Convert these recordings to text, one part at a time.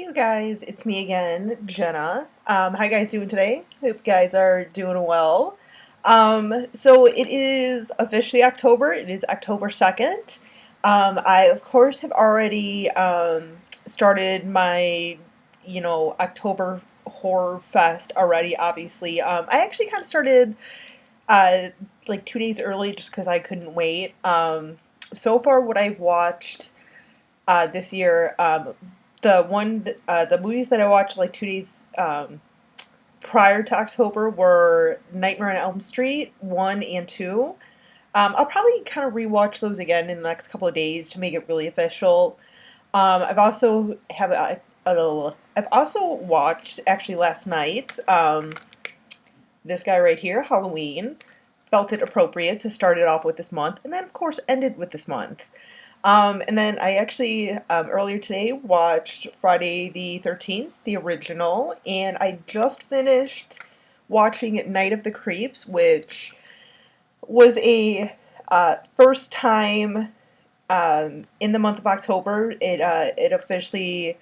You guys, it's me again, Jenna. How you guys doing today? Hope you guys are doing well. So it is officially October. It is October 2nd. I, of course, have already started my, October Horror Fest already, obviously. I actually kind of started uh, like 2 days early just because I couldn't wait. So far, what I've watched this year. The movies that I watched like 2 days prior to October were Nightmare on Elm Street 1 and 2. I'll probably kind of rewatch those again in the next couple of days to make it really official. I've also watched actually last night this guy right here, Halloween. Felt it appropriate to start it off with this month, and then of course ended with this month. And then I actually earlier today watched Friday the 13th, the original, and I just finished watching Night of the Creeps, which was a first time in the month of October. It officially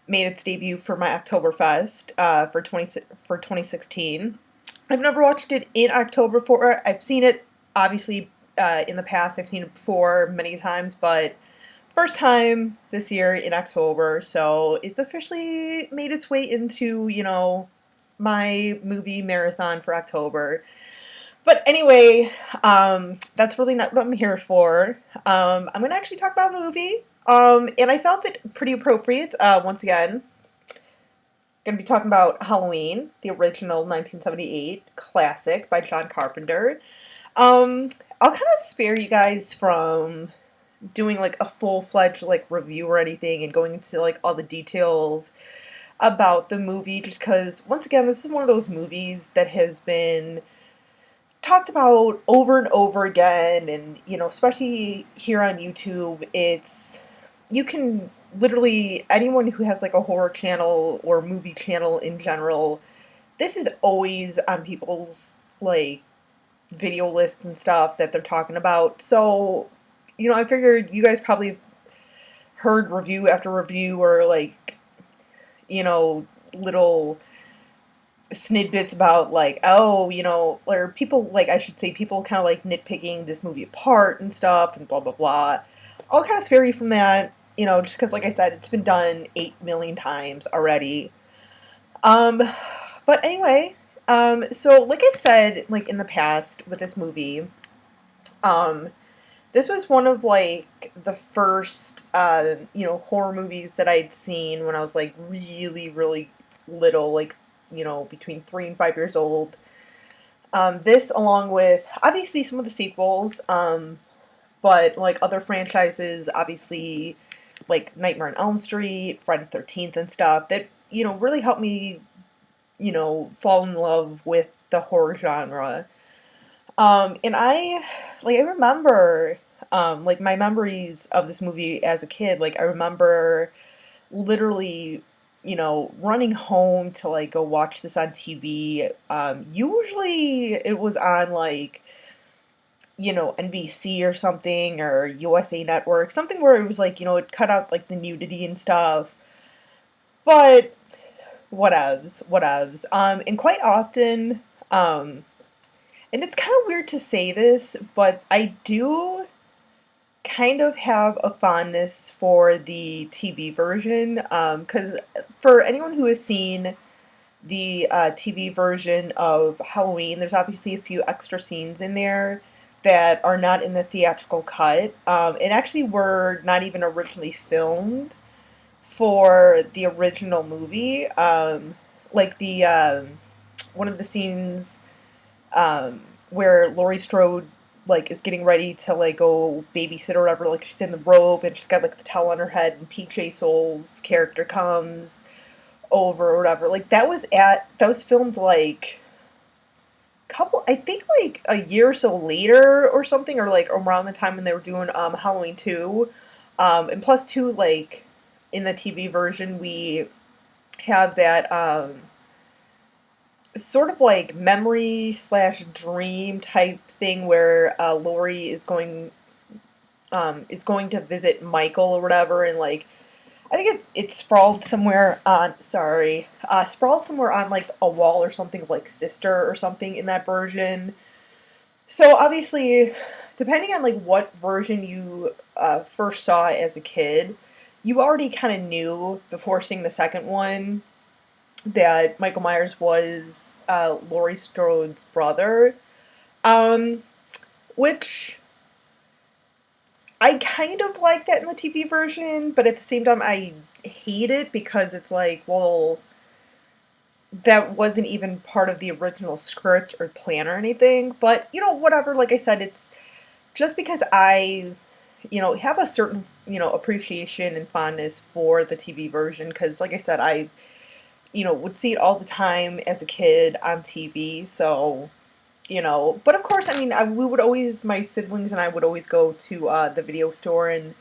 made its debut for my Oktoberfest for 2016. I've never watched it in October before. I've seen it obviously in the past. I've seen it before many times, but first time this year in October. So it's officially made its way into my movie marathon for October. But anyway, that's really not what I'm here for. I'm gonna actually talk about a movie, and I felt it pretty appropriate. Once again, going to be talking about Halloween, the original 1978 classic by John Carpenter. I'll kind of spare you guys from doing like a full-fledged like review or anything and going into like all the details about the movie just because once again this is one of those movies that has been talked about over and over again, and especially here on YouTube, it's you can literally anyone who has like a horror channel or movie channel in general, this is always on people's like video lists and stuff that they're talking about. So, I figured you guys probably heard review after review or like, little snidbits about like, oh, or people like I should say people kind of like nitpicking this movie apart and stuff and blah blah blah. I'll kind of spare you from that, just because like I said, it's been done 8 million times already. Um, but anyway, so like I've said, like in the past with this movie, um, this was one of like the first horror movies that I'd seen when I was like really really little, like between 3 and 5 years old. This along with obviously some of the sequels, but like other franchises, obviously like Nightmare on Elm Street, Friday the 13th, and stuff that really helped me fall in love with the horror genre. And I remember, like my memories of this movie as a kid. Like I remember literally, running home to like go watch this on TV. Usually it was on like, NBC or something or USA Network, something where it was like, it cut out like the nudity and stuff. But whatevs. And quite often, and it's kind of weird to say this, but I do kind of have a fondness for the TV version. Because for anyone who has seen the TV version of Halloween, there's obviously a few extra scenes in there that are not in the theatrical cut, and actually were not even originally filmed for the original movie. Like the one of the scenes where Laurie Strode like is getting ready to like go babysit or whatever. Like she's in the robe and she's got like the towel on her head, and PJ Souls' character comes over or whatever. Like that was filmed like couple, I think like a year or so later or something, or like around the time when they were doing Halloween 2. And plus two, like in the TV version we have that sort of like memory slash dream type thing where Laurie is going to visit Michael or whatever, and like I think it's sprawled somewhere on, sorry, sprawled somewhere on like a wall or something of like Sister or something in that version. So obviously, depending on like what version you first saw as a kid, you already kind of knew before seeing the second one that Michael Myers was Laurie Strode's brother, um, which I kind of like that in the TV version, but at the same time, I hate it because it's like, well, that wasn't even part of the original script or plan or anything. But, whatever, like I said, it's just because I, have a certain, appreciation and fondness for the TV version, because, like I said, I, would see it all the time as a kid on TV, so. But of course, I mean, we would always, my siblings and I would always go to the video store and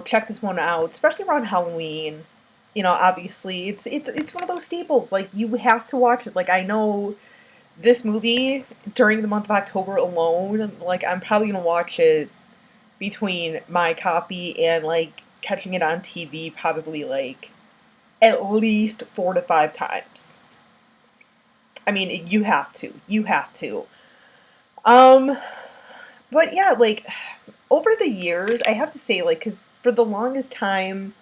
check this one out, especially around Halloween. Obviously, it's one of those staples. Like you have to watch it. Like I know this movie during the month of October alone. Like I'm probably gonna watch it between my copy and like catching it on TV, probably like at least 4 to 5 times. I mean, you have to. You have to. Um, but yeah, like over the years, I have to say, like, because for the longest time,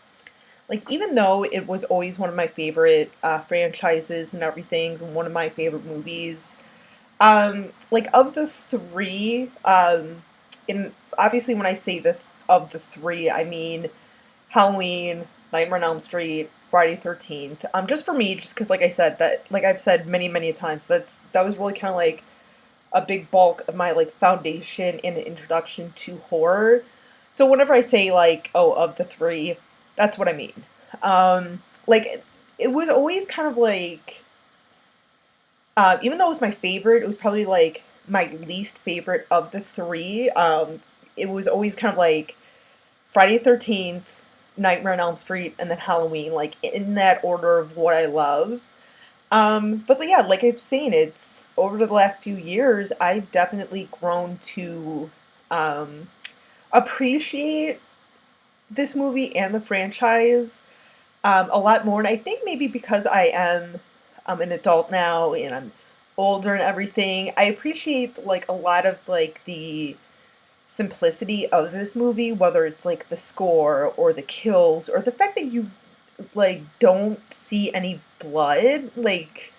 like, even though it was always one of my favorite franchises and everything, and one of my favorite movies, like, of the three, and obviously when I say of the three, I mean Halloween, Nightmare on Elm Street, Friday 13th. Just for me, just because, like I said, that, like I've said many, many times, that was really kind of like a big bulk of my like foundation and introduction to horror. So whenever I say like, oh, of the three, that's what I mean. Like it was always kind of like, even though it was my favorite, it was probably like my least favorite of the three. It was always kind of like Friday 13th, Nightmare on Elm Street, and then Halloween, like in that order of what I loved. But yeah, like I've seen, it's over the last few years, I've definitely grown to um, appreciate this movie and the franchise a lot more. And I think maybe because I am an adult now and I'm older and everything, I appreciate like a lot of like the simplicity of this movie, whether it's like the score or the kills or the fact that you like don't see any blood. Like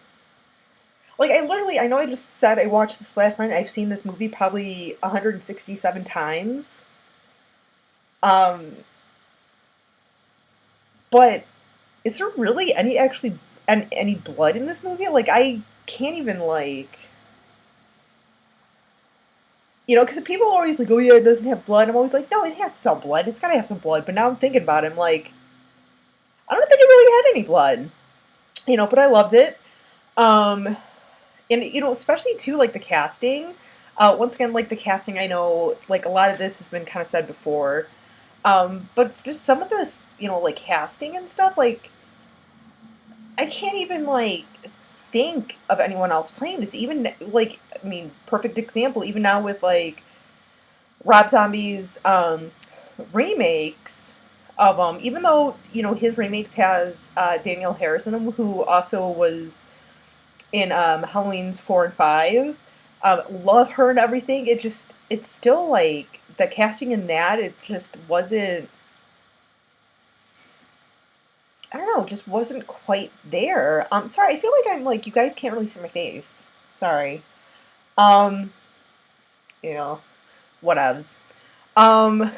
I literally, I know I just said I watched this last night. I've seen this movie probably 167 times. Um, but is there really any blood in this movie? Like I can't even like, because people are always like, oh yeah, it doesn't have blood. I'm always like, no, it has some blood. It's gotta have some blood. But now I'm thinking about it, I'm like, I don't think it really had any blood. But I loved it. Um, and especially too like the casting. Once again, like the casting, I know like a lot of this has been kind of said before, but it's just some of this, like casting and stuff. Like I can't even like think of anyone else playing this. Even like I mean, perfect example. Even now with like Rob Zombie's remakes of them, even though his remakes has Danielle Harris in them, who also was in Halloween's 4 and 5. Love her and everything. It's still like the casting in that. It just wasn't. I don't know. Just wasn't quite there. Sorry. I feel like I'm like you guys can't really see my face. Sorry. Um, you know, whatevs. Um,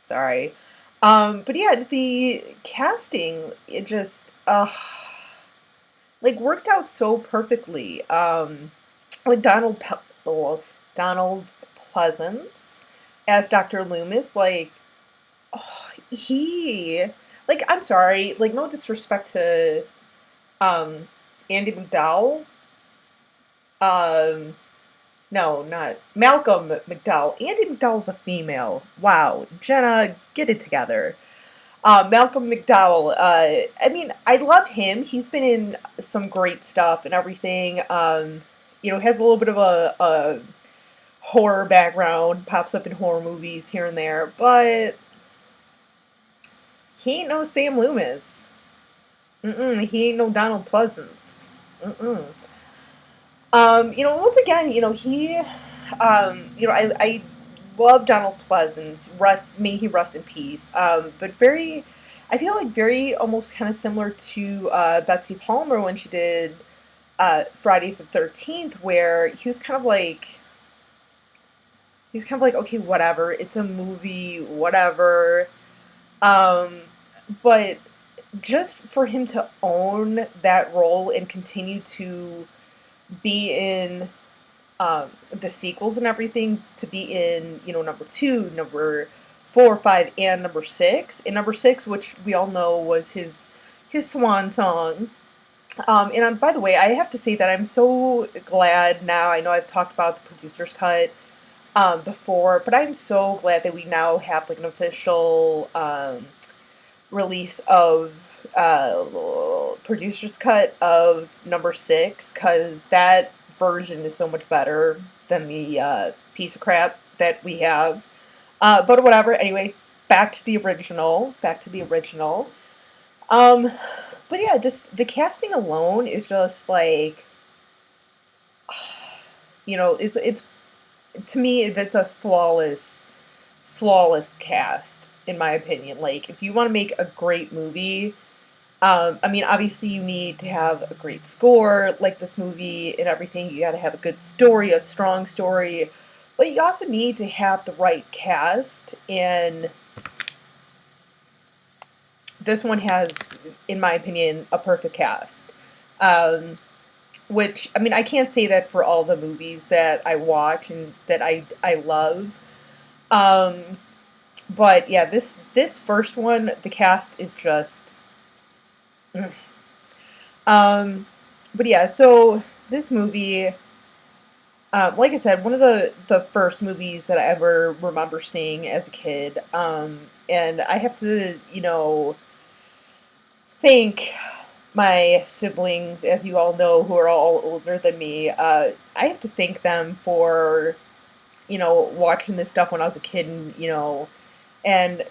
sorry. But yeah, the casting it just like worked out so perfectly. Like Donald Pleasance as Dr. Loomis, like he like I'm sorry, like no disrespect to um Andy McDowell. Um no, not Malcolm McDowell. Andy McDowell's a female. Wow. Jenna, get it together. Malcolm McDowell, I mean, I love him. He's been in some great stuff and everything. Has a little bit of a horror background, pops up in horror movies here and there, but He ain't no Sam Loomis. Mm-mm, he ain't no Donald Pleasance. Mm-mm. Once again, I love Donald Pleasance. May he rest in peace. But I feel like very almost kind of similar to Betsy Palmer when she did Friday the 13th, where he was kind of like, okay, whatever, it's a movie, whatever. Um, but just for him to own that role and continue to be in the sequels and everything, to be in, number two, number 4, 5, and number 6. And number 6, which we all know was his swan song. By the way, I have to say that I'm so glad now. I know I've talked about the producer's cut before, but I'm so glad that we now have like an official release of producer's cut of number 6, because that version is so much better than the piece of crap that we have. But whatever. Anyway, back to the original. Back to the original. Um, but yeah, just the casting alone is just like, it's to me that's a flawless cast in my opinion. Like, if you want to make a great movie, I mean, obviously you need to have a great score, like this movie and everything. You got to have a good story, a strong story, but you also need to have the right cast. And this one has, in my opinion, a perfect cast. Um, which, I mean, I can't say that for all the movies that I watch and that I love. Um, but yeah, this first one, the cast is just. Mm. Um, but yeah, so this movie, like I said, one of the first movies that I ever remember seeing as a kid. And I have to, thank my siblings, as you all know, who are all older than me. I have to thank them for, watching this stuff when I was a kid, and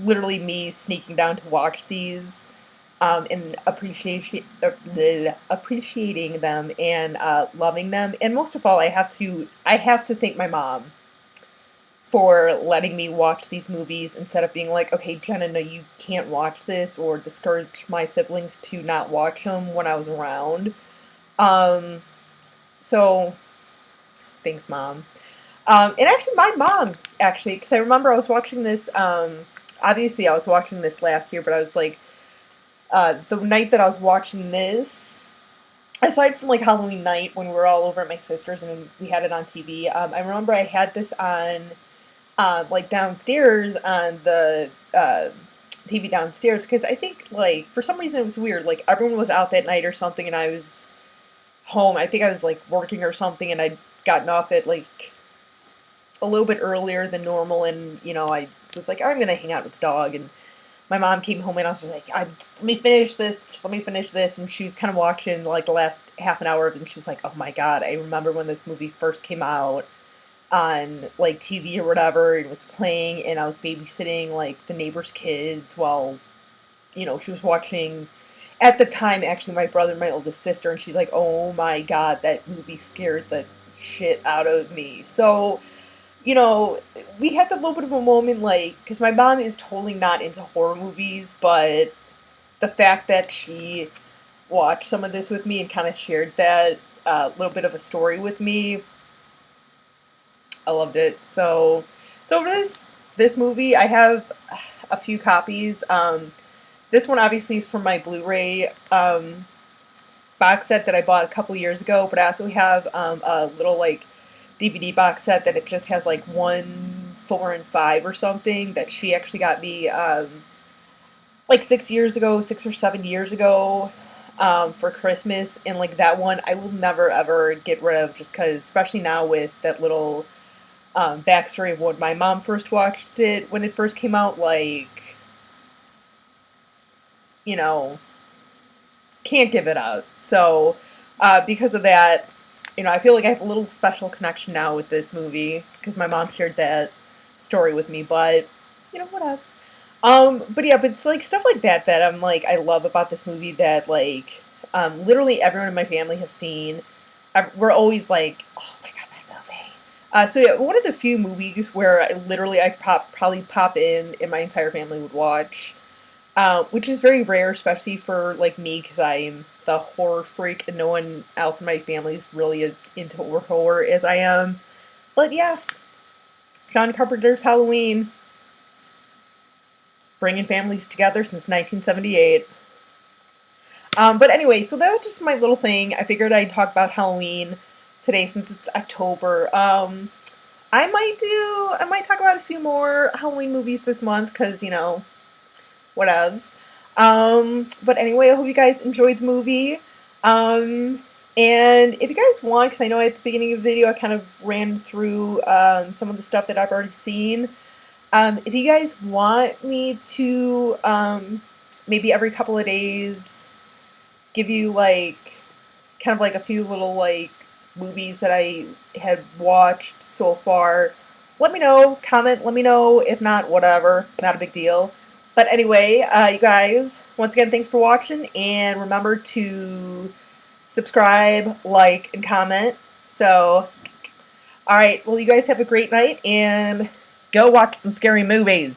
literally me sneaking down to watch these, and appreciating them and loving them. And most of all, I have to thank my mom for letting me watch these movies instead of being like, okay, Jenna, no, you can't watch this, or discourage my siblings to not watch them when I was around. Um, so thanks, mom. And actually, my mom, actually, because I remember I was watching this. Obviously, I was watching this last year, but I was like, the night that I was watching this, aside from like Halloween night when we were all over at my sister's and we had it on TV, I remember I had this on, like downstairs on the TV downstairs, because I think like for some reason it was weird. Like, everyone was out that night or something, and I was home. I think I was like working or something, and I'd gotten off at like a little bit earlier than normal, and I was like, I'm gonna hang out with the dog. And my mom came home, and I was just like, let me finish this, just let me finish this. And she was kind of watching like the last half an hour of it, and she's like, oh my god, I remember when this movie first came out on like TV or whatever, and it was playing, and I was babysitting like the neighbor's kids while she was watching. At the time, actually, my brother and my oldest sister, and she's like, oh my god, that movie scared the shit out of me. So, you know, we had that little bit of a moment, like, because my mom is totally not into horror movies, but the fact that she watched some of this with me and kind of shared that little bit of a story with me, I loved it. So for this movie, I have a few copies. This one obviously is from my Blu-ray box set that I bought a couple years ago, but I also have a little like DVD box set that it just has like 1, 4, and 5 or something that she actually got me like 6 years ago, 6 or 7 years ago, for Christmas. And like that one, I will never ever get rid of, just because, especially now with that little backstory of when my mom first watched it when it first came out. Like, you know, can't give it up. So, because of that, I feel like I have a little special connection now with this movie because my mom shared that story with me. But, what else? But yeah, but it's like stuff like that that I'm like I love about this movie that like literally everyone in my family has seen. We're always like, oh my god, that movie. So yeah, one of the few movies where I probably pop in my entire family would watch, which is very rare, especially for like me because I'm the horror freak and no one else in my family is really into horror as I am. But yeah, John Carpenter's Halloween, bringing families together since 1978. But anyway, so that was just my little thing. I figured I'd talk about Halloween today since it's October. I might talk about a few more Halloween movies this month because, you know, whatevs. But anyway, I hope you guys enjoyed the movie. Um, and if you guys want, because I know at the beginning of the video I kind of ran through some of the stuff that I've already seen. If you guys want me to maybe every couple of days give you like kind of like a few little like movies that I had watched so far, let me know. Comment, let me know. If not, whatever. Not a big deal. But anyway, you guys, once again, thanks for watching, and remember to subscribe, like, and comment. So, alright, well, you guys have a great night, and go watch some scary movies.